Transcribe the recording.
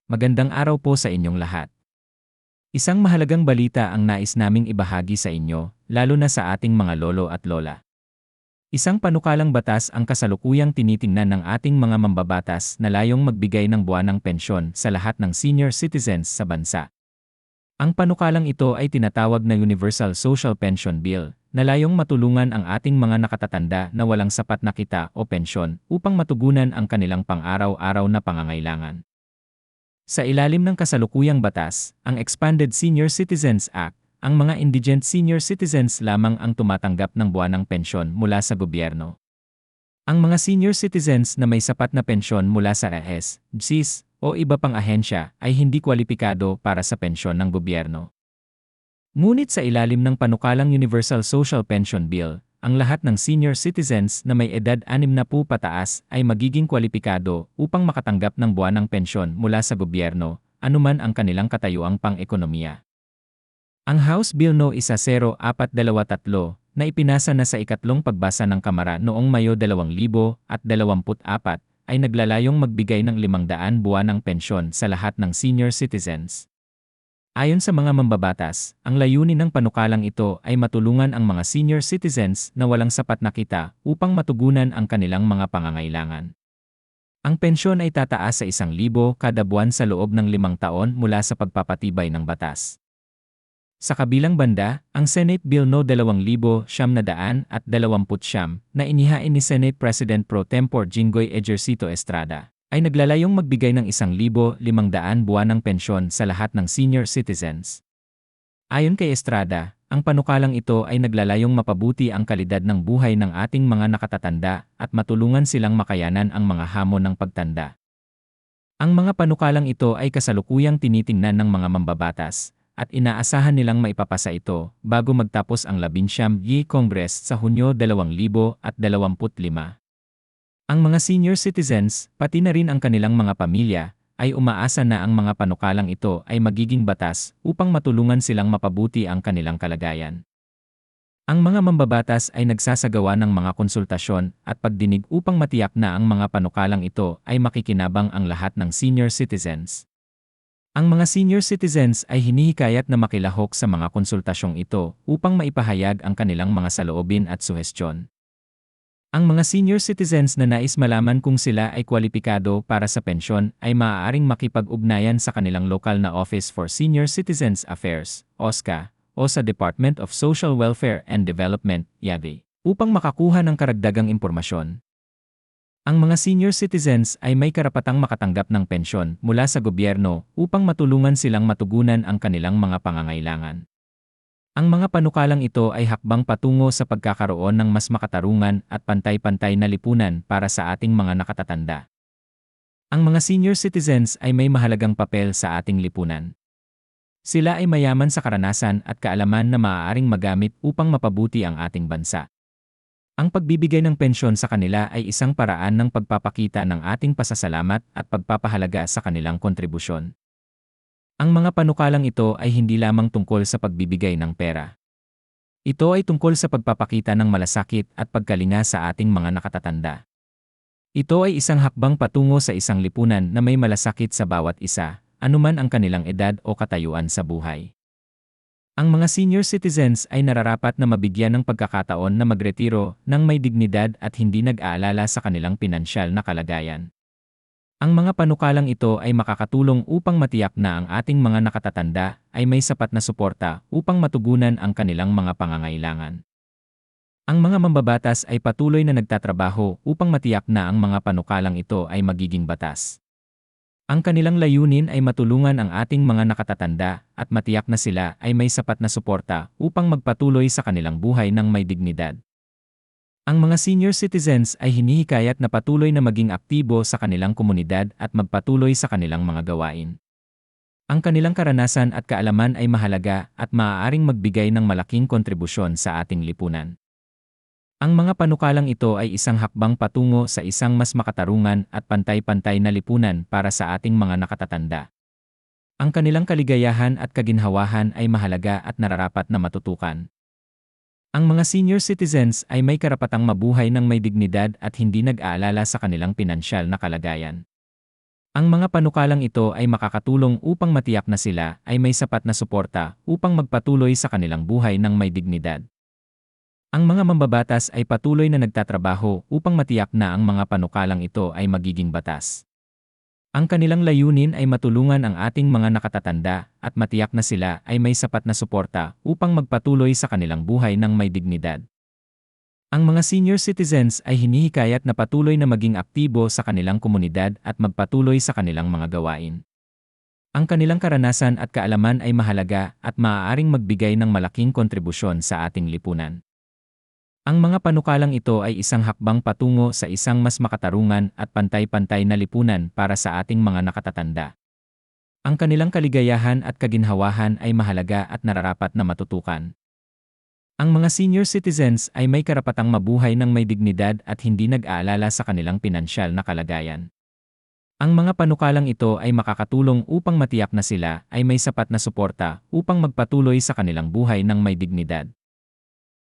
Magandang araw po sa inyong lahat. Isang mahalagang balita ang nais naming ibahagi sa inyo, lalo na sa ating mga lolo at lola. Isang panukalang batas ang kasalukuyang tinitingnan ng ating mga mambabatas na layong magbigay ng buwanang pensyon sa lahat ng senior citizens sa bansa. Ang panukalang ito ay tinatawag na Universal Social Pension Bill, na layong matulungan ang ating mga nakatatanda na walang sapat na kita o pensyon upang matugunan ang kanilang pang-araw-araw na pangangailangan. Sa ilalim ng kasalukuyang batas, ang Expanded Senior Citizens Act, ang mga indigent senior citizens lamang ang tumatanggap ng buwanang pensyon mula sa gobyerno. Ang mga senior citizens na may sapat na pensyon mula sa AS, BSIS, o iba pang ahensya ay hindi kwalipikado para sa pensyon ng gobyerno. Ngunit sa ilalim ng panukalang Universal Social Pension Bill, ang lahat ng senior citizens na may edad 60 pataas ay magiging kwalipikado upang makatanggap ng buwanang pensyon mula sa gobyerno, anuman ang kanilang katayuang pang-ekonomiya. Ang House Bill No. 1423 na ipinasa na sa ikatlong pagbasa ng Kamara noong Mayo 2024 ay naglalayong magbigay ng 500 buwanang pensyon sa lahat ng senior citizens. Ayon sa mga mambabatas, ang layunin ng panukalang ito ay matulungan ang mga senior citizens na walang sapat na kita upang matugunan ang kanilang mga pangangailangan. Ang pensyon ay tataas sa 1,000 kada buwan sa loob ng 5 taon mula sa pagpapatibay ng batas. Sa kabilang banda, ang Senate Bill No. 2019 na inihain ni Senate President Pro Tempore Jinggoy Ejercito Estrada, ay naglalayong magbigay ng 1,500 buwanang pensyon sa lahat ng senior citizens. Ayon kay Estrada, ang panukalang ito ay naglalayong mapabuti ang kalidad ng buhay ng ating mga nakatatanda at matulungan silang makayanan ang mga hamon ng pagtanda. Ang mga panukalang ito ay kasalukuyang tinitingnan ng mga mambabatas, at inaasahan nilang maipapasa ito bago magtapos ang 19th Congress sa Hunyo 2025. Ang mga senior citizens, pati na rin ang kanilang mga pamilya, ay umaasa na ang mga panukalang ito ay magiging batas upang matulungan silang mapabuti ang kanilang kalagayan. Ang mga mambabatas ay nagsasagawa ng mga konsultasyon at pagdinig upang matiyak na ang mga panukalang ito ay makikinabang ang lahat ng senior citizens. Ang mga senior citizens ay hinihikayat na makilahok sa mga konsultasyong ito upang maipahayag ang kanilang mga saloobin at suhestyon. Ang mga senior citizens na nais malaman kung sila ay kwalipikado para sa pensyon ay maaaring makipag-ugnayan sa kanilang lokal na Office for Senior Citizens Affairs, OSCA, o sa Department of Social Welfare and Development, YADE, upang makakuha ng karagdagang impormasyon. Ang mga senior citizens ay may karapatang makatanggap ng pensyon mula sa gobyerno upang matulungan silang matugunan ang kanilang mga pangangailangan. Ang mga panukalang ito ay hakbang patungo sa pagkakaroon ng mas makatarungan at pantay-pantay na lipunan para sa ating mga nakatatanda. Ang mga senior citizens ay may mahalagang papel sa ating lipunan. Sila ay mayaman sa karanasan at kaalaman na maaaring magamit upang mapabuti ang ating bansa. Ang pagbibigay ng pensyon sa kanila ay isang paraan ng pagpapakita ng ating pasasalamat at pagpapahalaga sa kanilang kontribusyon. Ang mga panukalang ito ay hindi lamang tungkol sa pagbibigay ng pera. Ito ay tungkol sa pagpapakita ng malasakit at pagkalinga sa ating mga nakatatanda. Ito ay isang hakbang patungo sa isang lipunan na may malasakit sa bawat isa, anuman ang kanilang edad o katayuan sa buhay. Ang mga senior citizens ay nararapat na mabigyan ng pagkakataon na magretiro ng may dignidad at hindi nag-aalala sa kanilang pinansyal na kalagayan. Ang mga panukalang ito ay makakatulong upang matiyak na ang ating mga nakatatanda ay may sapat na suporta upang matugunan ang kanilang mga pangangailangan. Ang mga mambabatas ay patuloy na nagtatrabaho upang matiyak na ang mga panukalang ito ay magiging batas. Ang kanilang layunin ay matulungan ang ating mga nakatatanda at matiyak na sila ay may sapat na suporta upang magpatuloy sa kanilang buhay ng may dignidad. Ang mga senior citizens ay hinihikayat na patuloy na maging aktibo sa kanilang komunidad at magpatuloy sa kanilang mga gawain. Ang kanilang karanasan at kaalaman ay mahalaga at maaaring magbigay ng malaking kontribusyon sa ating lipunan. Ang mga panukalang ito ay isang hakbang patungo sa isang mas makatarungan at pantay-pantay na lipunan para sa ating mga nakatatanda. Ang kanilang kaligayahan at kaginhawahan ay mahalaga at nararapat na matutukan. Ang mga senior citizens ay may karapatang mabuhay ng may dignidad at hindi nag-aalala sa kanilang pinansyal na kalagayan. Ang mga panukalang ito ay makakatulong upang matiyak na sila ay may sapat na suporta upang magpatuloy sa kanilang buhay ng may dignidad. Ang mga mambabatas ay patuloy na nagtatrabaho upang matiyak na ang mga panukalang ito ay magiging batas. Ang kanilang layunin ay matulungan ang ating mga nakatatanda at matiyak na sila ay may sapat na suporta upang magpatuloy sa kanilang buhay ng may dignidad. Ang mga senior citizens ay hinihikayat na patuloy na maging aktibo sa kanilang komunidad at magpatuloy sa kanilang mga gawain. Ang kanilang karanasan at kaalaman ay mahalaga at maaaring magbigay ng malaking kontribusyon sa ating lipunan. Ang mga panukalang ito ay isang hakbang patungo sa isang mas makatarungan at pantay-pantay na lipunan para sa ating mga nakatatanda. Ang kanilang kaligayahan at kaginhawahan ay mahalaga at nararapat na matutukan. Ang mga senior citizens ay may karapatang mabuhay ng may dignidad at hindi nag-aalala sa kanilang pinansyal na kalagayan. Ang mga panukalang ito ay makakatulong upang matiyak na sila ay may sapat na suporta upang magpatuloy sa kanilang buhay ng may dignidad.